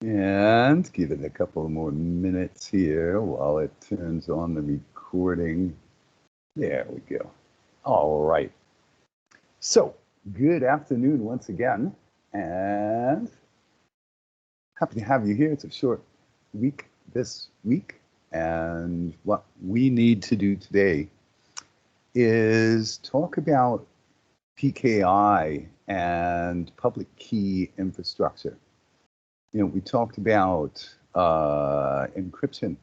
And give it a couple more minutes here while it turns on the recording. There we go. All right. So, good afternoon once again, and happy to have you here. It's a short week this week, and what we need to do today is talk about PKI and public key infrastructure. We talked about encryption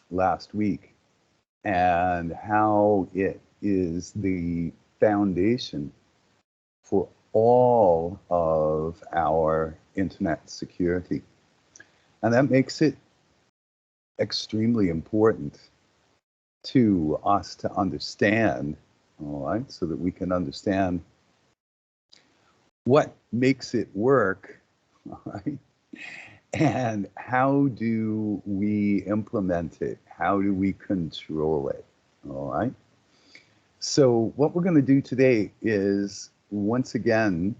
last week and how it is the foundation for all of our internet security. And that makes it extremely important to us to understand, all right, so that we can understand what makes it work. All right. And how do we implement it? How do we control it? All right. So what we're going to do today is once again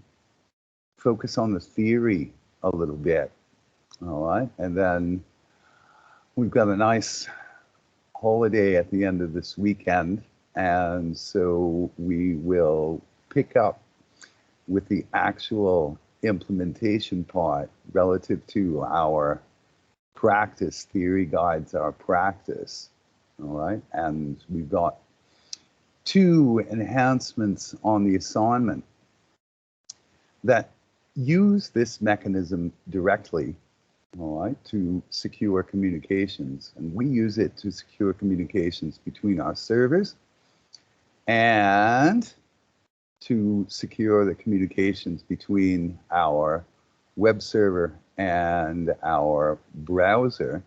focus on the theory a little bit. All right. And then we've got a nice holiday at the end of this weekend. And so we will pick up with the actual implementation part relative to our practice. Theory guides our practice, all right? And we've got two enhancements on the assignment that use this mechanism directly, all right, to secure communications. And we use it to secure communications between our servers and to secure the communications between our web server and our browser,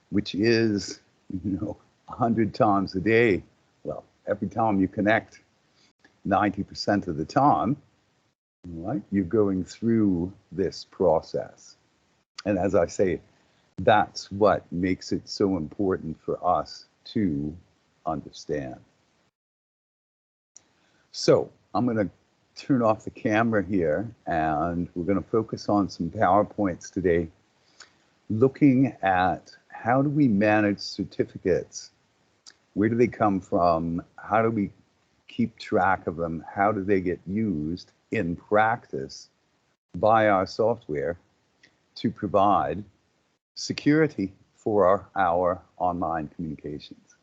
which is, 100 times a day. Well, every time you connect, 90% of the time, right, you're going through this process. And as I say, that's what makes it so important for us to understand. So I'm going to turn off the camera here, and we're going to focus on some PowerPoints today, looking at how do we manage certificates? Where do they come from? How do we keep track of them? How do they get used in practice by our software to provide security for our online communications?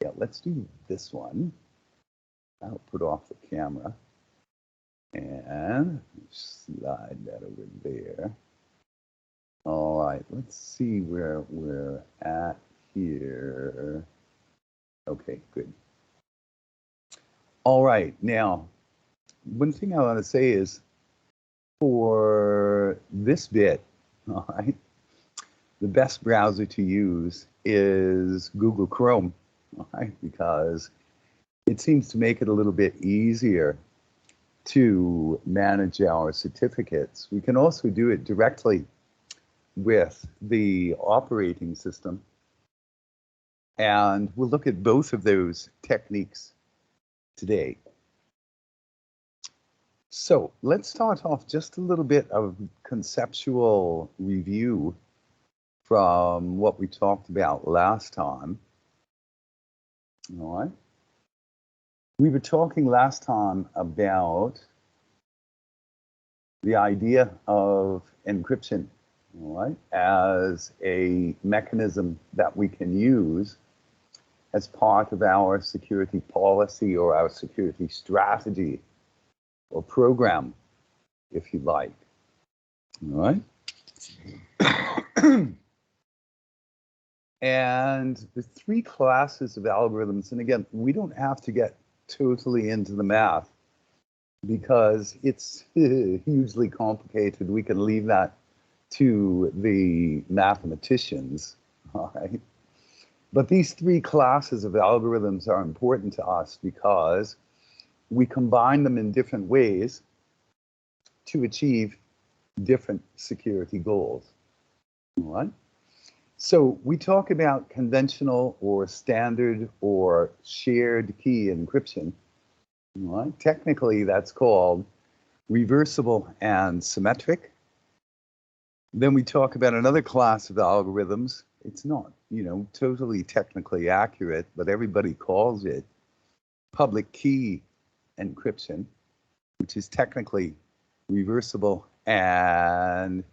Yeah, let's do this one. I'll put off the camera and slide that over there. All right, let's see where we're at here. Okay, good. All right, now, one thing I want to say is for this bit, all right, the best browser to use is Google Chrome, all right, because it seems to make it a little bit easier to manage our certificates. We can also do it directly with the operating system. And we'll look at both of those techniques today. So let's start off just a little bit of conceptual review from what we talked about last time. All right. We were talking last time about the idea of encryption, all right, as a mechanism that we can use as part of our security policy or our security strategy or program, if you like. All right. And the three classes of algorithms, and again, we don't have to get totally into the math because it's hugely complicated. We can leave that to the mathematicians, all right? But these three classes of algorithms are important to us because we combine them in different ways to achieve different security goals, all right? So we talk about conventional or standard or shared key encryption. All right? Technically, that's called reversible and symmetric. Then we talk about another class of algorithms. It's not, totally technically accurate, but everybody calls it public key encryption, which is technically reversible and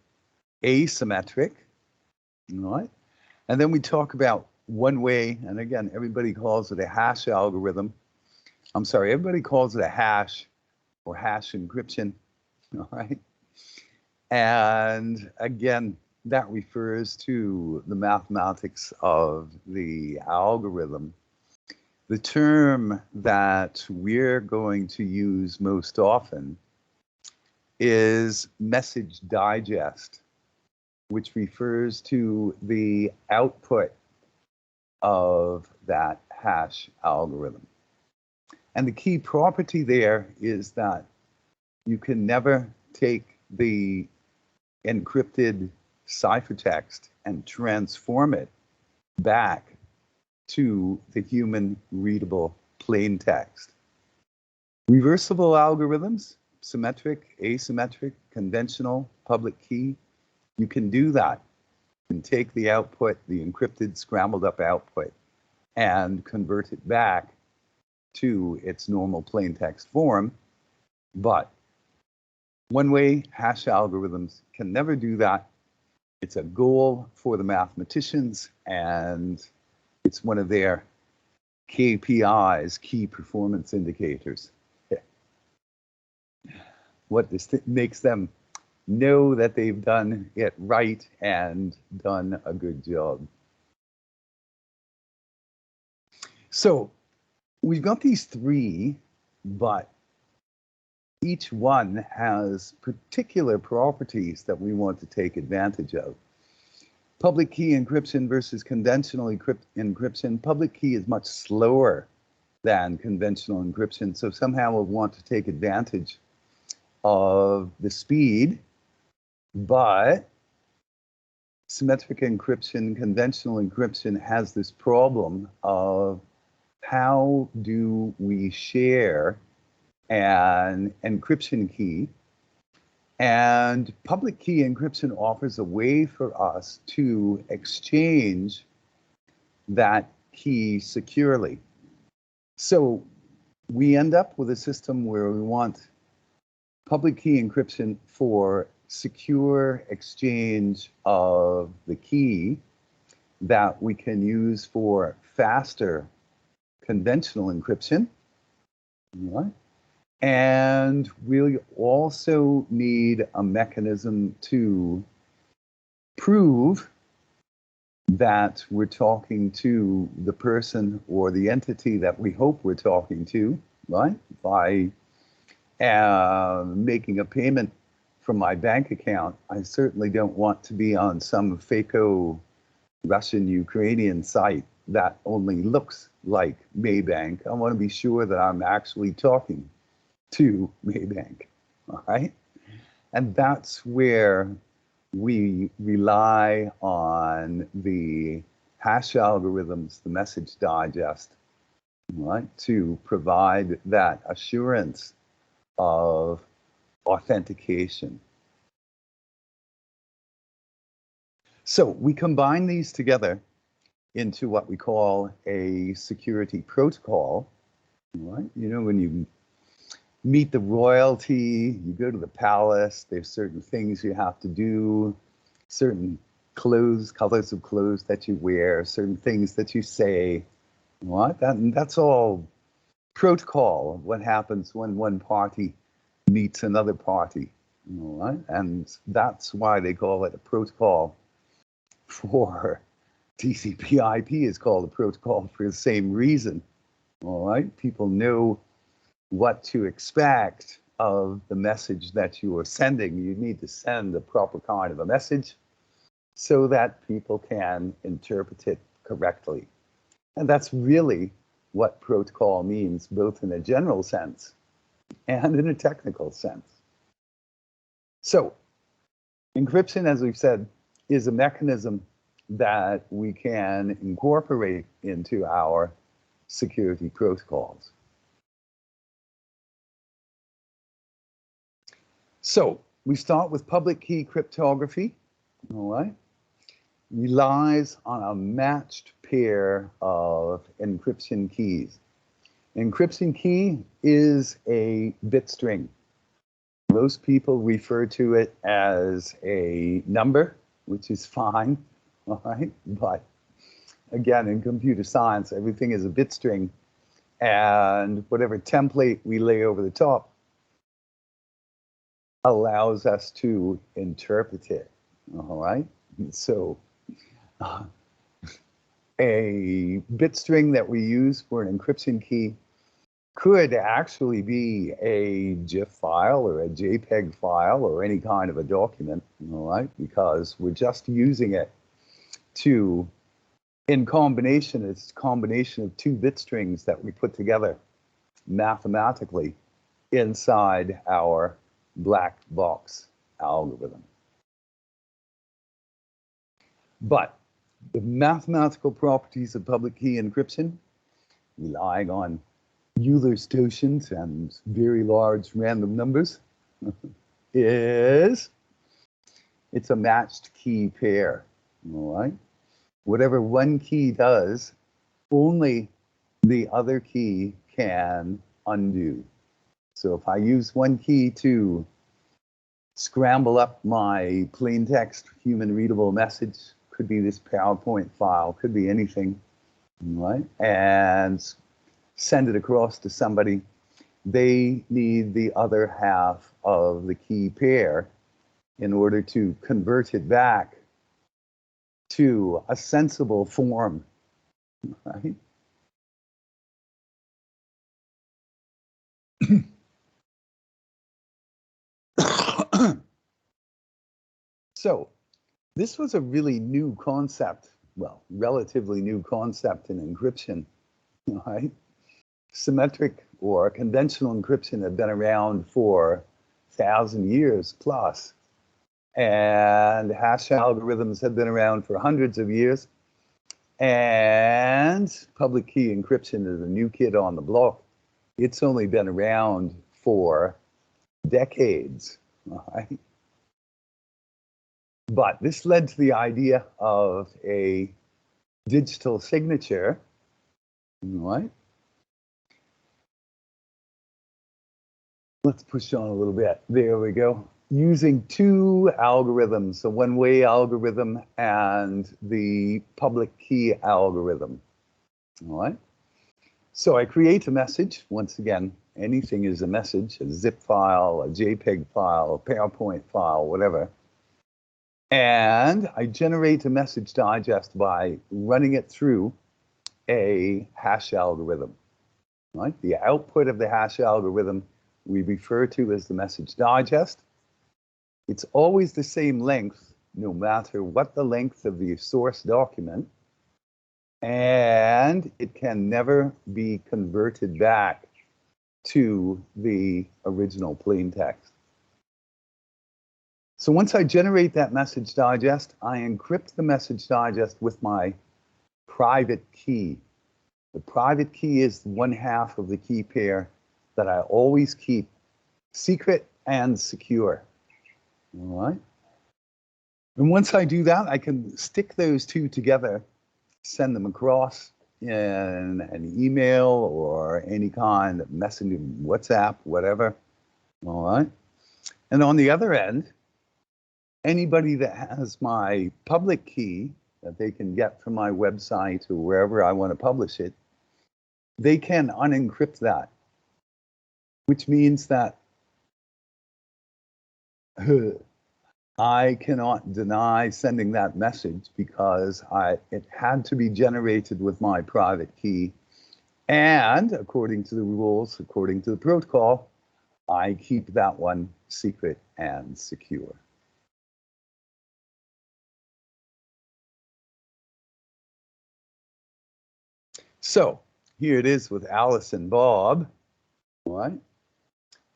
asymmetric, right? And then we talk about one-way, and again, everybody calls it a hash algorithm. I'm sorry, everybody calls it a hash or hash encryption, all right? And again, that refers to the mathematics of the algorithm. The term that we're going to use most often is message digest, which refers to the output of that hash algorithm. And the key property there is that you can never take the encrypted ciphertext and transform it back to the human readable plain text. Reversible algorithms, symmetric, asymmetric, conventional, public key, you can do that. You can take the output, the encrypted, scrambled up output, and convert it back to its normal plain text form. But one-way hash algorithms can never do that. It's a goal for the mathematicians, and it's one of their KPIs, key performance indicators. What makes them know that they've done it right and done a good job. So we've got these three, but each one has particular properties that we want to take advantage of. Public key encryption versus conventional encryption. Public key is much slower than conventional encryption, so somehow we'll want to take advantage of the speed, but symmetric encryption, conventional encryption has this problem of how do we share an encryption key, and public key encryption offers a way for us to exchange that key securely. So we end up with a system where we want public key encryption for secure exchange of the key that we can use for faster conventional encryption, right? And we'll also need a mechanism to prove that we're talking to the person or the entity that we hope we're talking to, right? By making a payment from my bank account, I certainly don't want to be on some fake-o Russian Ukrainian site that only looks like Maybank. I want to be sure that I'm actually talking to Maybank, all right? And that's where we rely on the hash algorithms, the message digest, right, to provide that assurance of authentication. So we combine these together into what we call a security protocol, right? You know, when you meet the royalty, you go to the palace, there's certain things you have to do, certain clothes, colors of clothes that you wear, certain things that you say, what? That's all protocol, what happens when one party meets another party, all right? And that's why they call it a protocol for TCP/IP is called a protocol for the same reason, all right? People know what to expect of the message that you are sending. You need to send the proper kind of a message so that people can interpret it correctly. And that's really what protocol means, both in a general sense and in a technical sense. So encryption, as we've said, is a mechanism that we can incorporate into our security protocols. So we start with public key cryptography, all right? Relies on a matched pair of encryption keys. Encryption key is a bit string. Most people refer to it as a number, which is fine, all right? But again, in computer science, everything is a bit string, and whatever template we lay over the top allows us to interpret it, all right? So a bit string that we use for an encryption key could actually be a GIF file or a JPEG file or any kind of a document, all right? Because we're just using it to, in combination, it's a combination of two bit strings that we put together mathematically inside our black box algorithm. But the mathematical properties of public key encryption, relying on Euler-Stoichians and very large random numbers, is it's a matched key pair, all right? Whatever one key does, only the other key can undo. So if I use one key to scramble up my plain text human readable message, could be this PowerPoint file, could be anything, right? And send it across to somebody, they need the other half of the key pair in order to convert it back to a sensible form, right? So this was a really new concept, well, relatively new concept in encryption, right? Symmetric or conventional encryption had been around for 1,000 years plus, and hash algorithms had been around for hundreds of years, and public key encryption is a new kid on the block. It's only been around for decades, right? But this led to the idea of a digital signature, right? Let's push on a little bit. There we go. Using two algorithms, a one-way algorithm and the public key algorithm, all right? So I create a message. Once again, anything is a message, a zip file, a JPEG file, a PowerPoint file, whatever. And I generate a message digest by running it through a hash algorithm, right? The output of the hash algorithm we refer to as the message digest. It's always the same length, no matter what the length of the source document, and it can never be converted back to the original plain text. So once I generate that message digest, I encrypt the message digest with my private key. The private key is one half of the key pair that I always keep secret and secure, all right? And once I do that, I can stick those two together, send them across in an email or any kind of messenger, WhatsApp, whatever, all right? And on the other end, anybody that has my public key that they can get from my website or wherever I want to publish it, they can unencrypt that, which means that I cannot deny sending that message because it had to be generated with my private key. And according to the rules, according to the protocol, I keep that one secret and secure. So here it is with Alice and Bob, all right?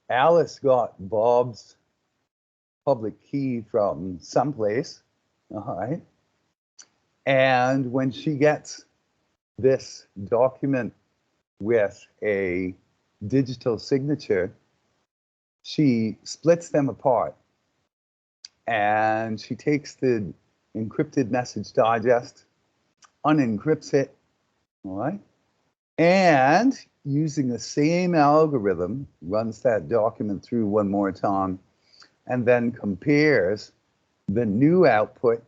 Alice got Bob's public key from someplace, all right? And when she gets this document with a digital signature, she splits them apart and she takes the encrypted message digest, unencrypts it, all right? And using the same algorithm, runs that document through one more time and then compares the new output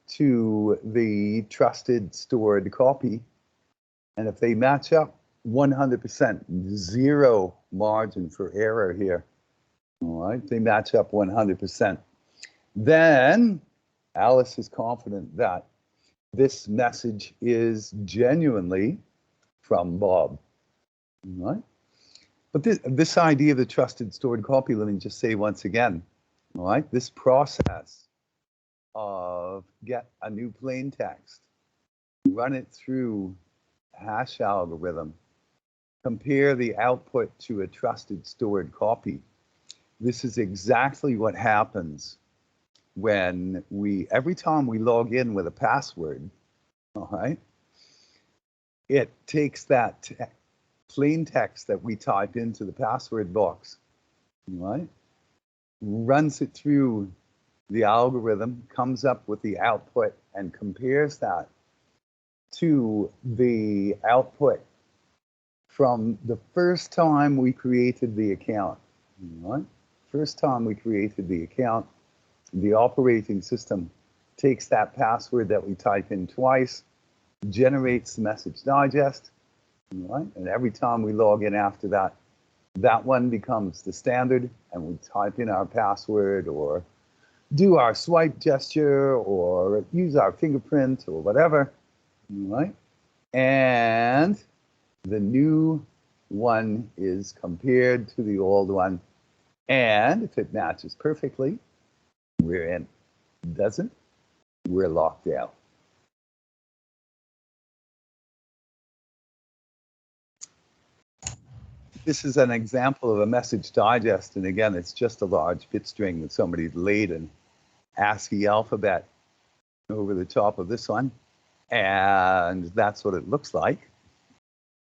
to the trusted stored copy. And if they match up, 100%, zero margin for error here. All right, they match up 100%. Then Alice is confident that this message is genuinely from Bob. All right? But this idea of the trusted stored copy, let me just say once again, all right, this process of get a new plain text, run it through hash algorithm, compare the output to a trusted stored copy. This is exactly what happens when every time we log in with a password, all right, it takes that plain text that we type into the password box, all right, runs it through the algorithm, comes up with the output and compares that to the output from the first time we created the account, all right? First time we created the account, the operating system takes that password that we type in twice, generates the message digest, right? And every time we log in after that, that one becomes the standard, and we type in our password or do our swipe gesture or use our fingerprint or whatever, right? And the new one is compared to the old one. And if it matches perfectly, we're in. Doesn't, we're locked out. This is an example of a message digest. And again, it's just a large bit string that somebody laid an ASCII alphabet over the top of this one. And that's what it looks like.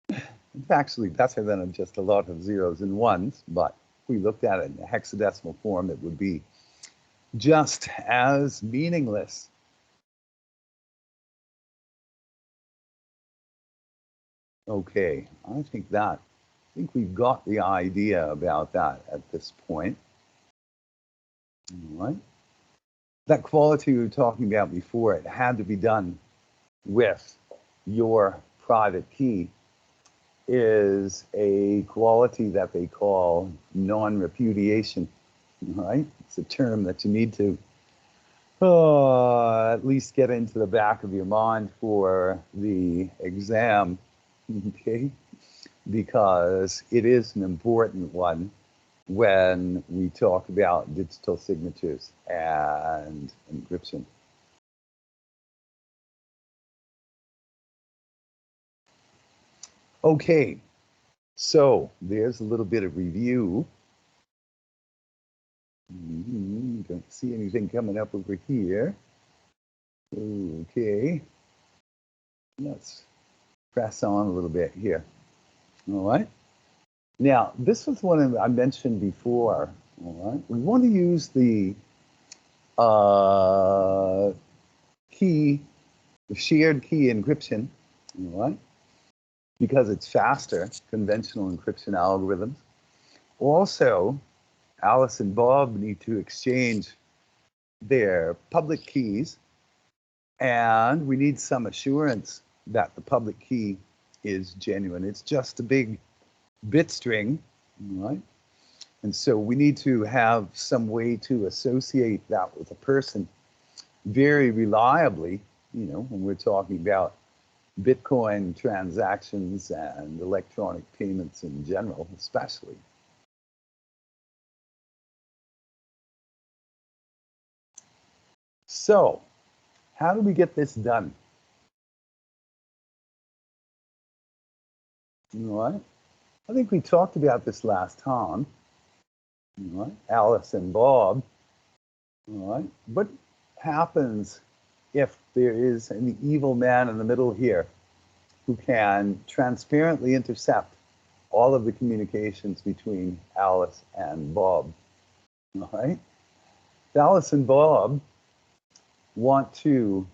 It's actually better than just a lot of zeros and ones, but if we looked at it in a hexadecimal form, it would be just as meaningless. Okay, I think we've got the idea about that at this point. All right. That quality we were talking about before, it had to be done with your private key, is a quality that they call non-repudiation. Right? It's a term that you need to at least get into the back of your mind for the exam, okay? Because it is an important one when we talk about digital signatures and encryption. Okay, so there's a little bit of review. Don't see anything coming up over here. Okay, let's press on a little bit here. All right. Now, this was one I mentioned before. All right. We want to use the key, the shared key encryption. All right. Because it's faster, conventional encryption algorithms. Also, Alice and Bob need to exchange their public keys, and we need some assurance that the public key is genuine. It's just a big bit string, right? And so we need to have some way to associate that with a person very reliably, when we're talking about Bitcoin transactions and electronic payments in general, especially. So, how do we get this done? All right. I think we talked about this last time. All right. Alice and Bob. All right. What happens if there is an evil man in the middle here who can transparently intercept all of the communications between Alice and Bob. All right? Alice and Bob want to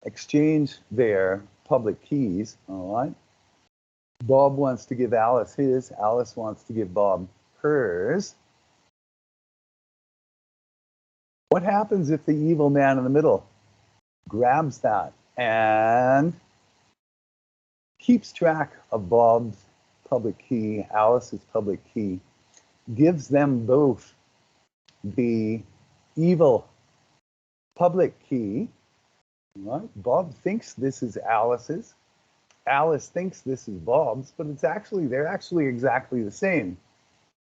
exchange their public keys. All right? Bob wants to give Alice his. Alice wants to give Bob hers. What happens if the evil man in the middle grabs that and keeps track of Bob's public key, Alice's public key, gives them both the evil public key, right? Bob thinks this is Alice's. Alice thinks this is Bob's, but they're actually exactly the same,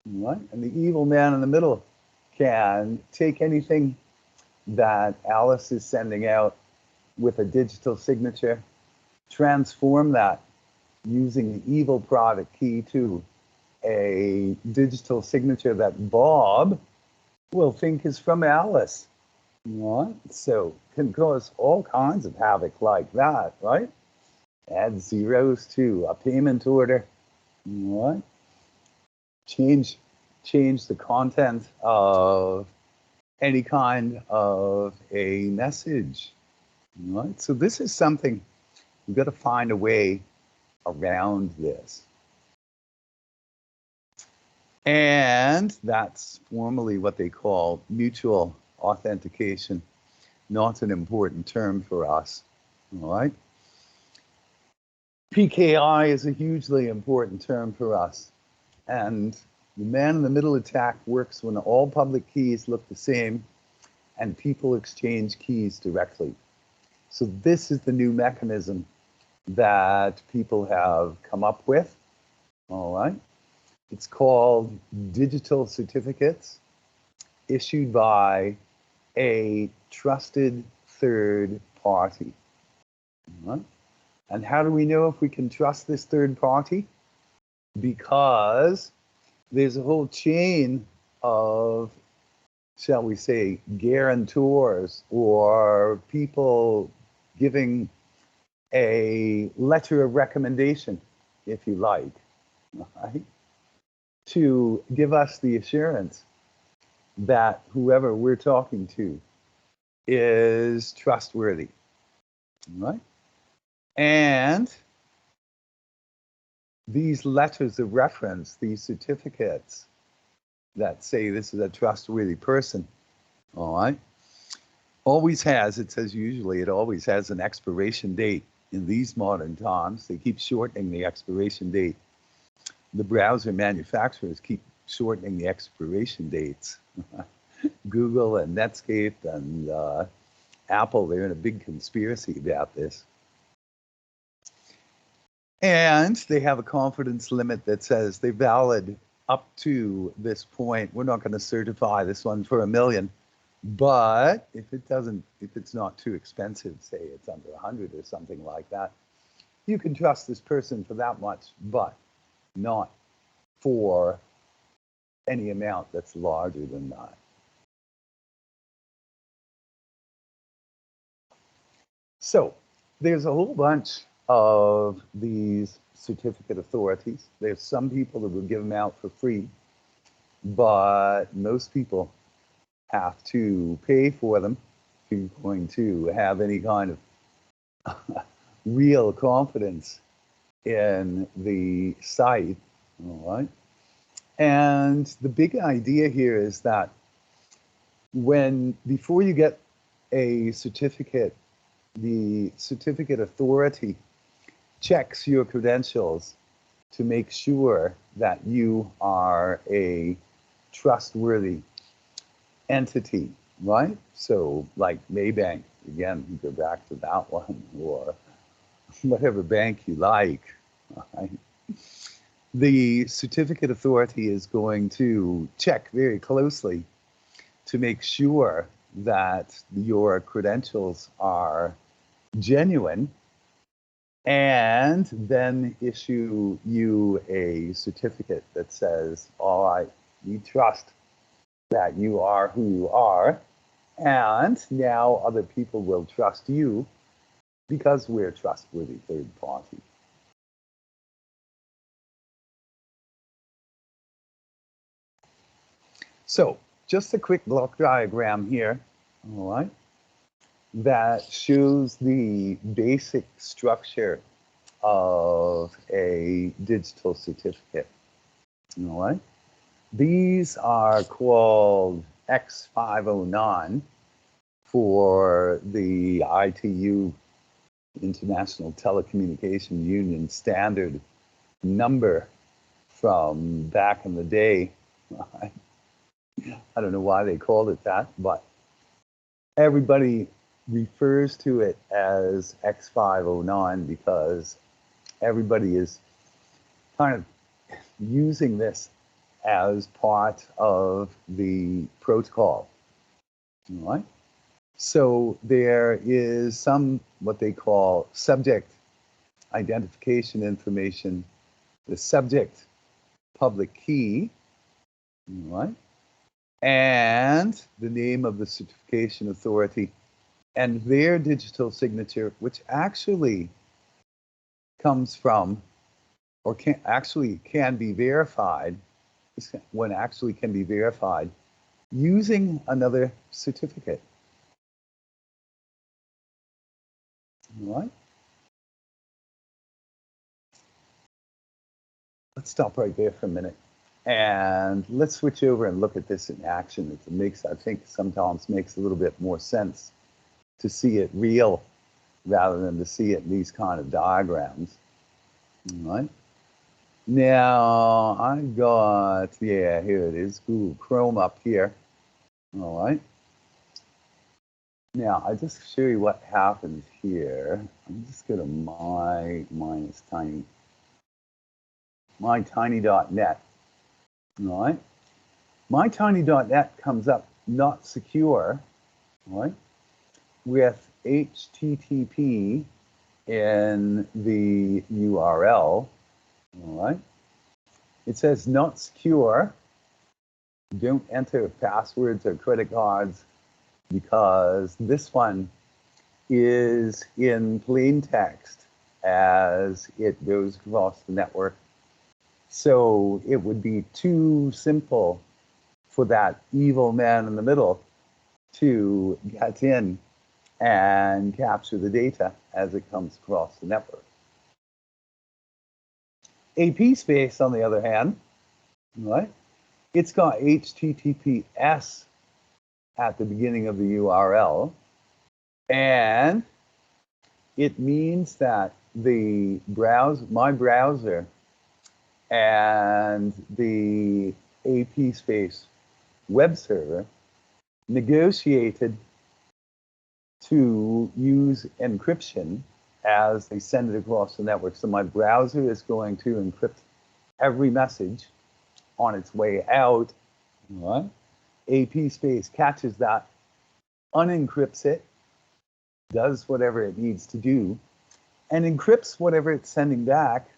right? And the evil man in the middle can take anything that Alice is sending out with a digital signature, transform that using the evil product key to a digital signature that Bob will think is from Alice. Right? So can cause all kinds of havoc like that, right? Add zeros to a payment order, right? Change the content of any kind of a message, right? So this is something we've got to find a way around this. And that's formally what they call mutual authentication, not an important term for us, all right? PKI is a hugely important term for us. And the man in the middle attack works when all public keys look the same and people exchange keys directly. So this is the new mechanism that people have come up with, all right? It's called digital certificates issued by a trusted third party. All right? And how do we know if we can trust this third party? Because there's a whole chain of, shall we say, guarantors or people giving a letter of recommendation, if you like, right? To give us the assurance that whoever we're talking to is trustworthy, right? And these letters of reference, these certificates that say this is a trustworthy person, all right, it says usually it always has an expiration date. In these modern times, they keep shortening the expiration date. The browser manufacturers keep shortening the expiration dates. Google and Netscape and Apple, they're in a big conspiracy about this. And they have a confidence limit that says they're valid up to this point. We're not going to certify this one for $1 million, but if it's not too expensive, say it's under 100 or something like that, you can trust this person for that much, but not for any amount that's larger than that. So there's a whole bunch of these certificate authorities. There's some people that will give them out for free, but most people have to pay for them if you're going to have any kind of real confidence in the site, all right? And the big idea here is that before you get a certificate, the certificate authority checks your credentials to make sure that you are a trustworthy entity, right? So like Maybank, again, you go back to that one, or whatever bank you like, right? The certificate authority is going to check very closely to make sure that your credentials are genuine, and then issue you a certificate that says, all right, we trust that you are who you are, and now other people will trust you because we're a trustworthy third party. So just a quick block diagram here, all right, that shows the basic structure of a digital certificate, all right? These are called X509 for the ITU, International Telecommunication Union standard number from back in the day. I don't know why they called it that, but everybody refers to it as X509 because everybody is kind of using this as part of the protocol, all right? So there is some what they call subject identification information, the subject public key, all right, and the name of the certification authority and their digital signature, which actually comes from, or can be verified, when actually can be verified using another certificate. All right. Let's stop right there for a minute. And let's switch over and look at this in action. It makes, I think, sometimes makes a little bit more sense to see it real rather than to see it in these kind of diagrams. All right. Now, I've got, yeah, here it is, Google Chrome up here. All right. Now, I'll just show you what happens here. I'm just going to mytiny.net. All right. Mytiny.net comes up not secure, all right, with HTTP in the URL, all right. It says not secure. Don't enter passwords or credit cards because this one is in plain text as it goes across the network. So it would be too simple for that evil man in the middle to get in and capture the data as it comes across the network. AP space, on the other hand, right? It's got HTTPS at the beginning of the URL, and it means that the my browser and the AP space web server negotiated to use encryption as they send it across the network. So my browser is going to encrypt every message on its way out. Right? AP space catches that, unencrypts it, does whatever it needs to do, and encrypts whatever it's sending back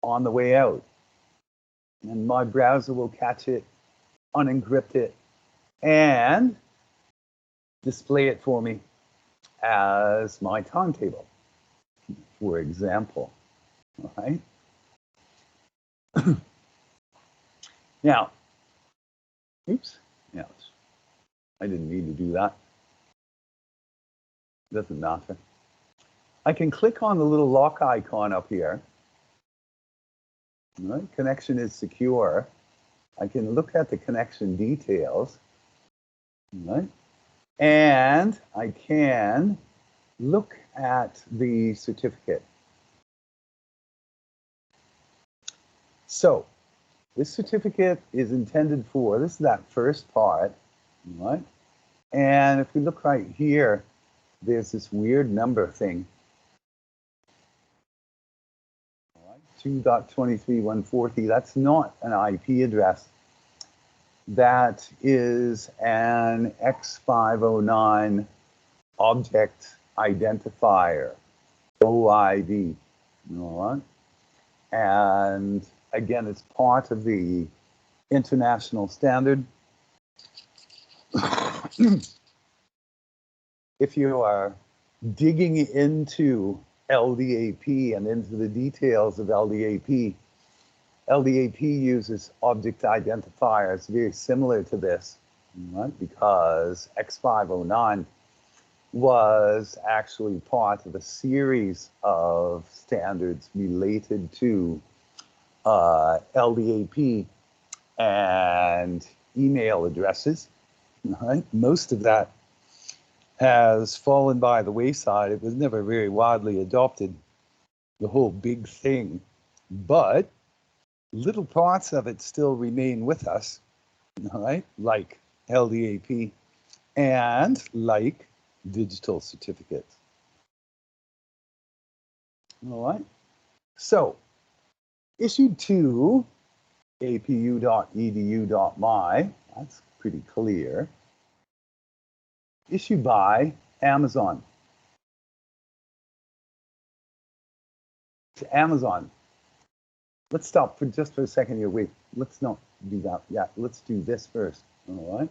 on the way out. And my browser will catch it, unencrypt it, and display it for me as my timetable, for example. All right. Now, oops, yeah, I didn't mean to do that. Doesn't matter. I can click on the little lock icon up here. All right, connection is secure. I can look at the connection details. All right, and I can look at the certificate. So this certificate is intended for, this is that first part, right? And if we look right here, there's this weird number thing. 2.23.140, that's not an IP address. That is an X509 object identifier, OID, all right? And again, it's part of the international standard. If you are digging into LDAP and into the details of LDAP, LDAP uses object identifiers very similar to this, right? Because X509 was actually part of a series of standards related to LDAP and email addresses, right? Most of that has fallen by the wayside. It was never very widely adopted, the whole big thing, but little parts of it still remain with us, right? Like LDAP and like digital certificates. All right. So issued to apu.edu.my, that's pretty clear. Issued by Amazon. To Amazon. Let's stop for just for a second here. Wait, let's not do that. Yeah, let's do this first. All right.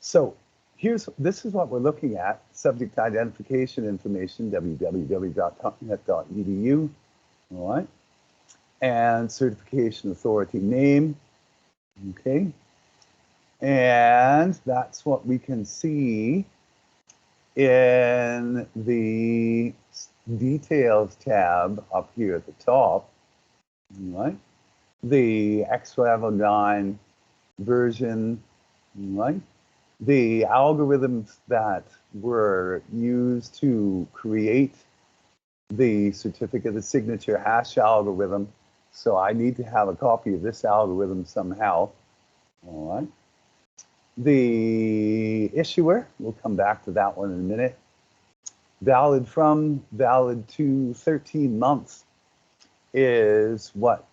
So this is what we're looking at. Subject identification information, www.topnet.edu. All right. And certification authority name. Okay. And that's what we can see in the details tab up here at the top. All right. The X509 version, right? The algorithms that were used to create the certificate of signature hash algorithm. So I need to have a copy of this algorithm somehow. All right. The issuer, we'll come back to that one in a minute. Valid from, valid to 13 months is what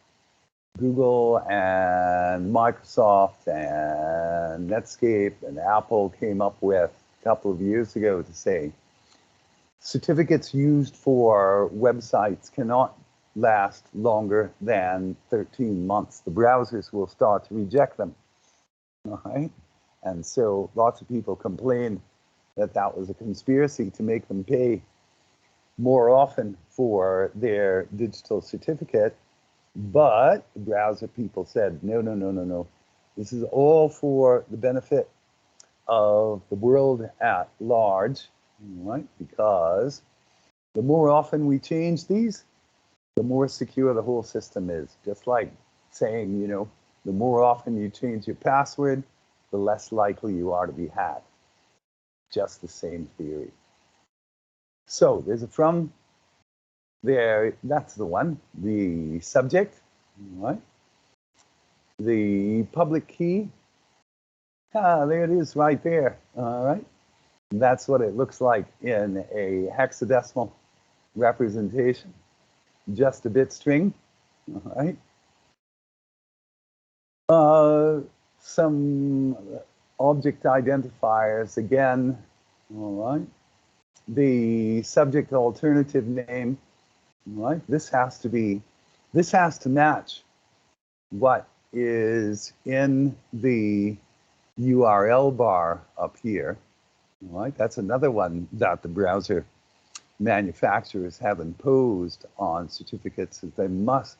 Google and Microsoft and Netscape and Apple came up with a couple of years ago to say certificates used for websites cannot last longer than 13 months. The browsers will start to reject them. All right. And so lots of people complained that that was a conspiracy to make them pay more often for their digital certificate. But the browser people said, no, no, no, no, no. This is all for the benefit of the world at large, right? Because the more often we change these, the more secure the whole system is. Just like saying, you know, the more often you change your password, the less likely you are to be hacked. Just the same theory. So there's a from there, that's the one, the subject, right? The public key, there it is right there, all right? That's what it looks like in a hexadecimal representation, just a bit string, all right? Some object identifiers again, all right? The subject alternative name, right? This has to match what is in the URL bar up here, right? That's another one that the browser manufacturers have imposed on certificates, is they must,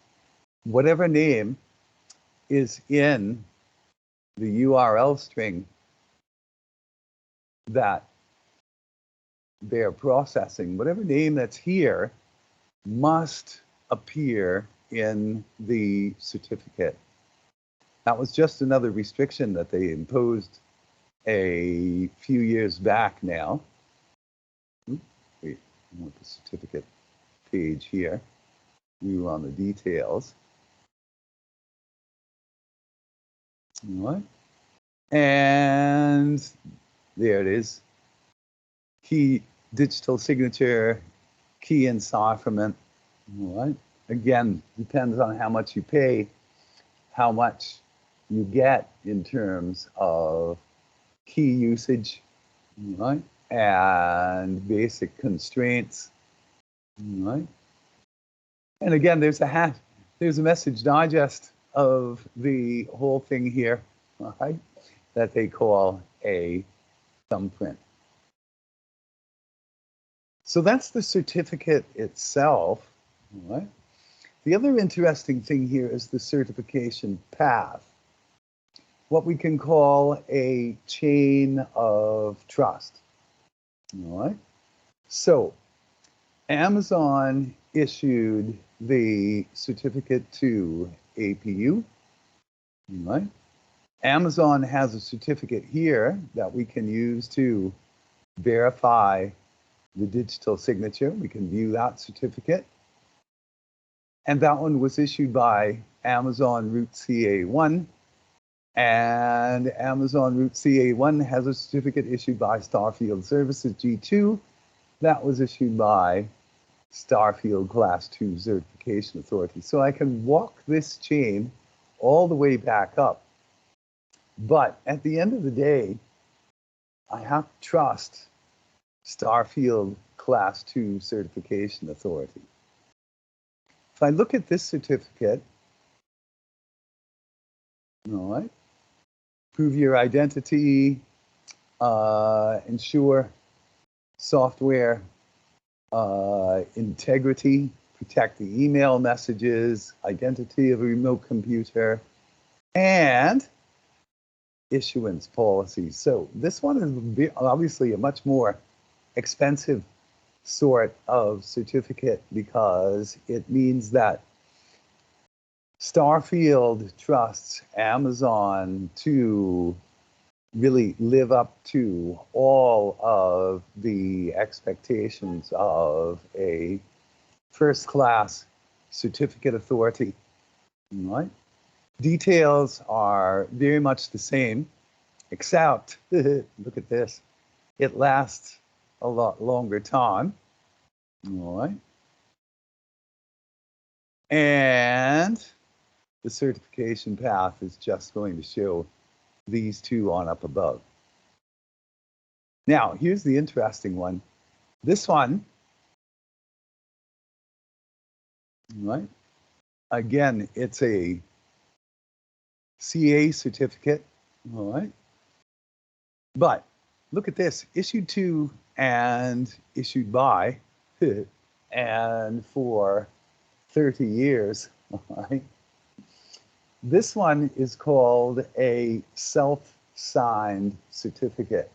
whatever name is in the URL string that they're processing, whatever name that's here must appear in the certificate. That was just another restriction that they imposed a few years back now. Wait, I want the certificate page here. We were on the details. All right. And there it is. Key digital signature, key encipherment. All right. Again, depends on how much you pay, how much you get in terms of key usage, right? And basic constraints, right? And again, there's a message digest of the whole thing here, right? That they call a thumbprint. So that's the certificate itself, right? The other interesting thing here is the certification path, what we can call a chain of trust. All right. So Amazon issued the certificate to APU. All right. Amazon has a certificate here that we can use to verify the digital signature. We can view that certificate. And that one was issued by Amazon Root CA1. And Amazon Root CA1 has a certificate issued by Starfield Services G2. That was issued by Starfield Class 2 Certification Authority. So I can walk this chain all the way back up. But at the end of the day, I have to trust Starfield Class 2 Certification Authority. If I look at this certificate, all right, prove your identity, ensure software integrity, protect the email messages, identity of a remote computer, and issuance policy. So this one is obviously a much more expensive sort of certificate because it means that Starfield trusts Amazon to really live up to all of the expectations of a first-class certificate authority. All right? Details are very much the same, except, look at this, it lasts a lot longer time. All right. And the certification path is just going to show these two on up above. Now, here's the interesting one. This one, right? Again, it's a CA certificate, all right? But look at this, issued to and issued by, and for 30 years, all right? This one is called a self-signed certificate.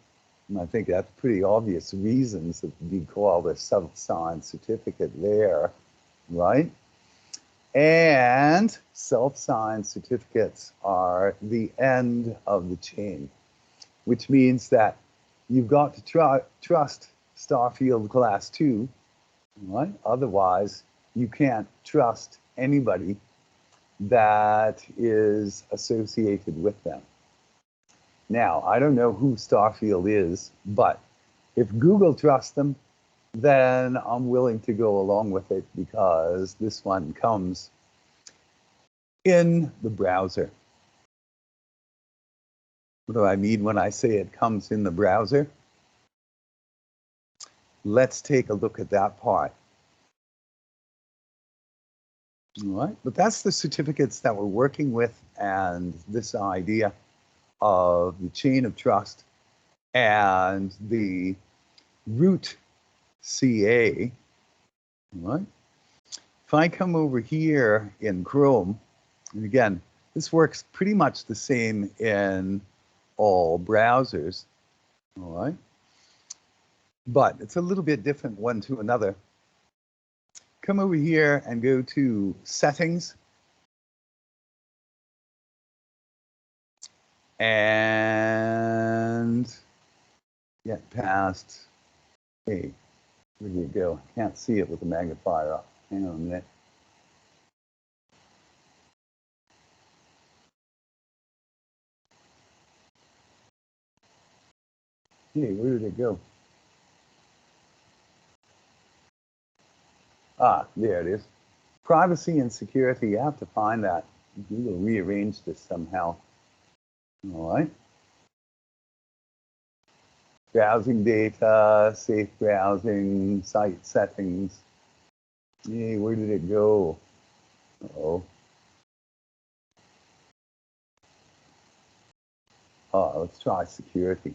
And I think that's pretty obvious reasons that we call the self-signed certificate there, right? And self-signed certificates are the end of the chain, which means that you've got to trust Starfield Class 2, right? Otherwise, you can't trust anybody that is associated with them. Now, I don't know who Starfield is, but if Google trusts them, then I'm willing to go along with it because this one comes in the browser. What do I mean when I say it comes in the browser? Let's take a look at that part. All right, but that's the certificates that we're working with and this idea of the chain of trust and the root CA, right? If I come over here in Chrome, and again, this works pretty much the same in all browsers, all right? But it's a little bit different one to another. Come over here and go to Settings. And get past, hey, where do you go? Can't see it with the magnifier up. Hang on a minute. Hey, where did it go? Ah, there it is. Privacy and security, you have to find that. Google rearranged this somehow. All right. Browsing data, safe browsing, site settings. Hey, where did it go? Uh-oh. Let's try security.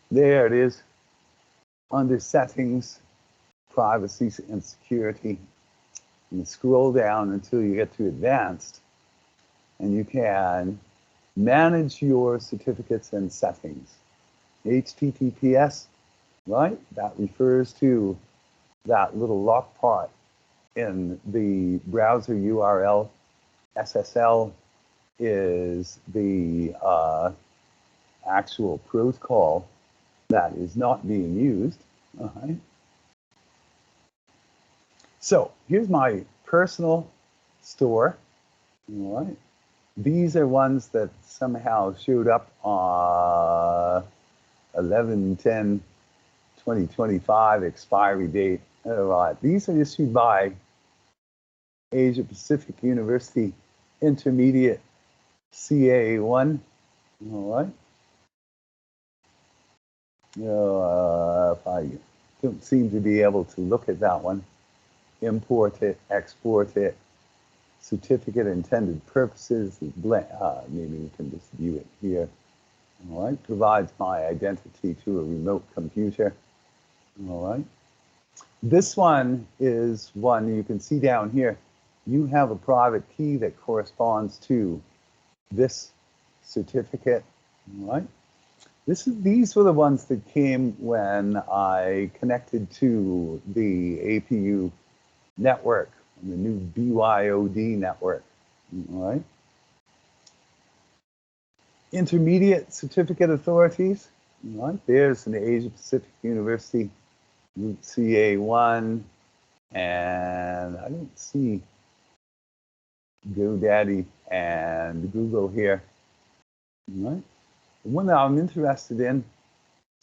There it is, under settings, privacy and security. You scroll down until you get to advanced, and you can manage your certificates and settings. HTTPS, right? That refers to that little lock part in the browser URL. SSL is the actual protocol that is not being used. All right. So here's my personal store. All right. These are ones that somehow showed up on 11/10/2025 expiry date. All right. These are issued by Asia Pacific University Intermediate CA1. All right. If I don't seem to be able to look at that one, import it, export it, certificate intended purposes, maybe we can just view it here. All right, provides my identity to a remote computer. All right. This one is one you can see down here. You have a private key that corresponds to this certificate. All right. These were the ones that came when I connected to the APU network, the new BYOD network. All right. Intermediate certificate authorities. All right. There's an Asia Pacific University Root CA1, and I don't see GoDaddy and Google here. All right. The one that I'm interested in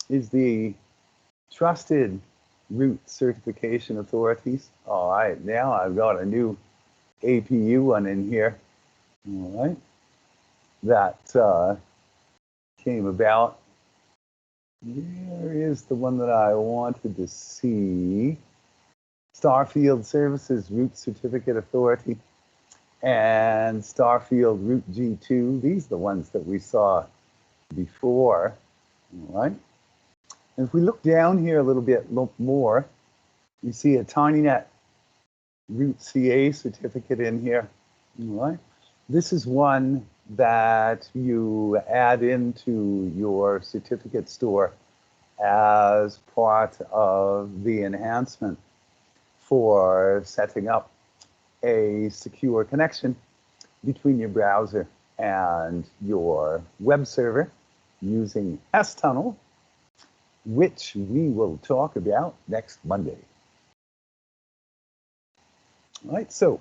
is the Trusted Root Certification Authorities. All right, now I've got a new APU one in here. All right, that came about. Here is the one that I wanted to see. Starfield Services Root Certificate Authority and Starfield Root G2. These are the ones that we saw before. All right. And if we look down here a little bit more, you see a TinyNet Root CA certificate in here. All right. This is one that you add into your certificate store as part of the enhancement for setting up a secure connection between your browser and your web server using S-Tunnel, which we will talk about next Monday. All right, so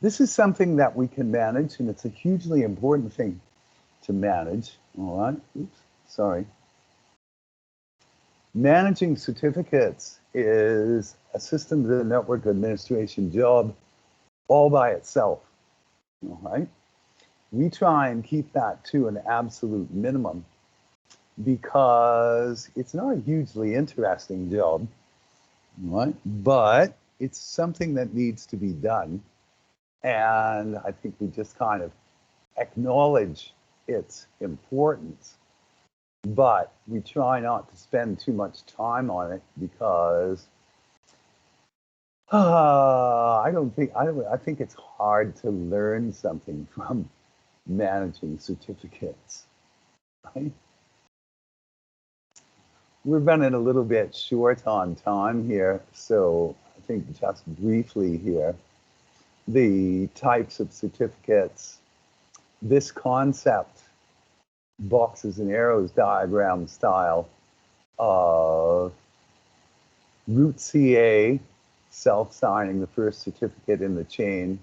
this is something that we can manage, and it's a hugely important thing to manage. All right, oops, sorry. Managing certificates is a systems and network administration job all by itself. All right. We try and keep that to an absolute minimum because it's not a hugely interesting job, right? But it's something that needs to be done. And I think we just kind of acknowledge its importance, but we try not to spend too much time on it because I think it's hard to learn something from managing certificates, right? We're running a little bit short on time here, so I think just briefly here, the types of certificates, this concept, boxes and arrows diagram style of root CA, self-signing the first certificate in the chain,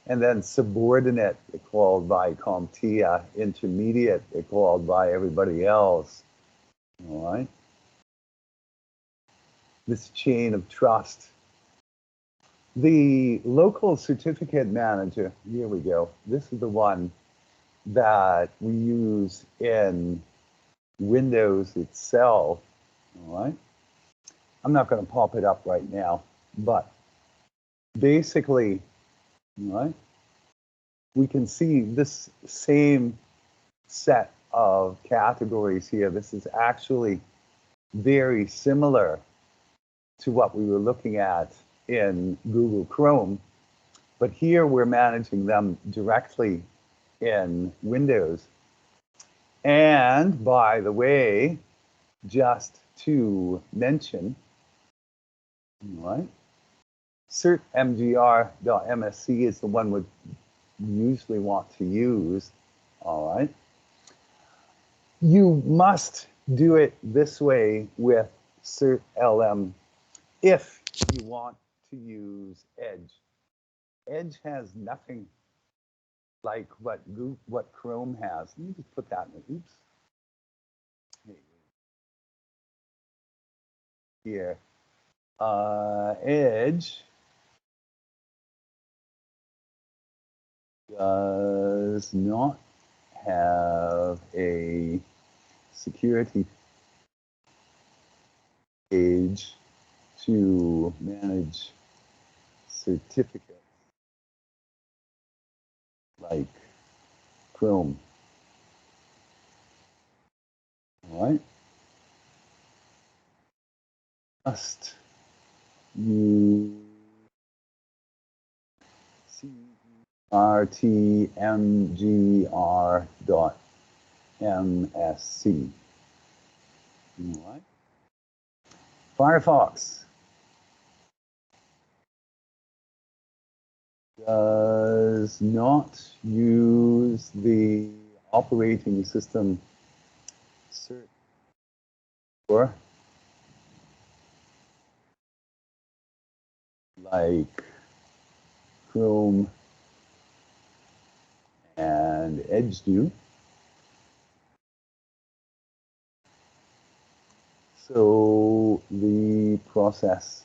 and then subordinate, called by CompTIA, intermediate, called by everybody else. All right. This chain of trust. The local certificate manager, here we go. This is the one that we use in Windows itself. All right. I'm not going to pop it up right now, but basically, all right, we can see this same set of categories here. This is actually very similar to what we were looking at in Google Chrome, but here we're managing them directly in Windows. And by the way, just to mention, right, certmgr.msc is the one we usually want to use, all right? You must do it this way with certlm if you want to use Edge. Edge has nothing like what Chrome has. Let me just put that in. Oops. Here. Edge does not have a security page to manage certificates like Chrome. All right. Must use certmgr.msc. All right. Firefox does not use the operating system cert for like Chrome and Edge do. So the process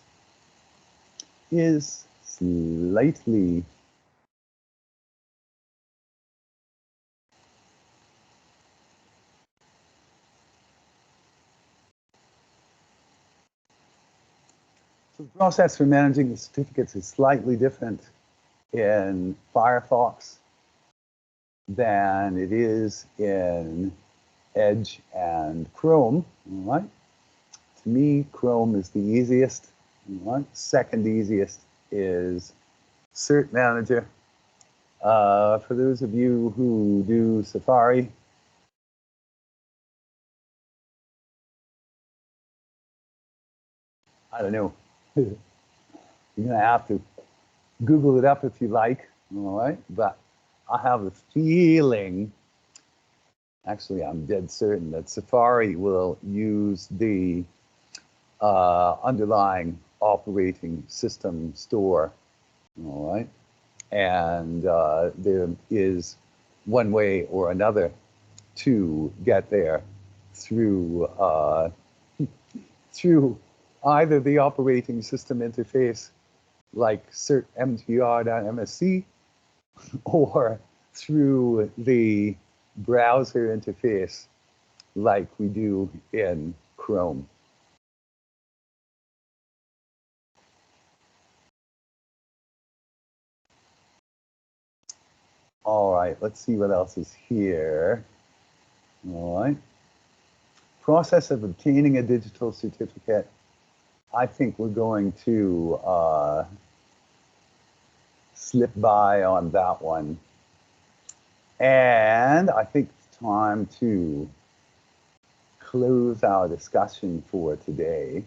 is slightly the process for managing the certificates is slightly different in Firefox than it is in Edge and Chrome. All right. To me, Chrome is the easiest. All right. Second easiest is Cert Manager. For those of you who do Safari, I don't know. You're going to have to Google it up if you like, all right? But I have a feeling, actually I'm dead certain, that Safari will use the underlying operating system store, all right? And there is one way or another to get there through through either the operating system interface like certmgr.msc or through the browser interface like we do in Chrome. All right, let's see what else is here. All right. Process of obtaining a digital certificate. I think we're going to slip by on that one. And I think it's time to close our discussion for today.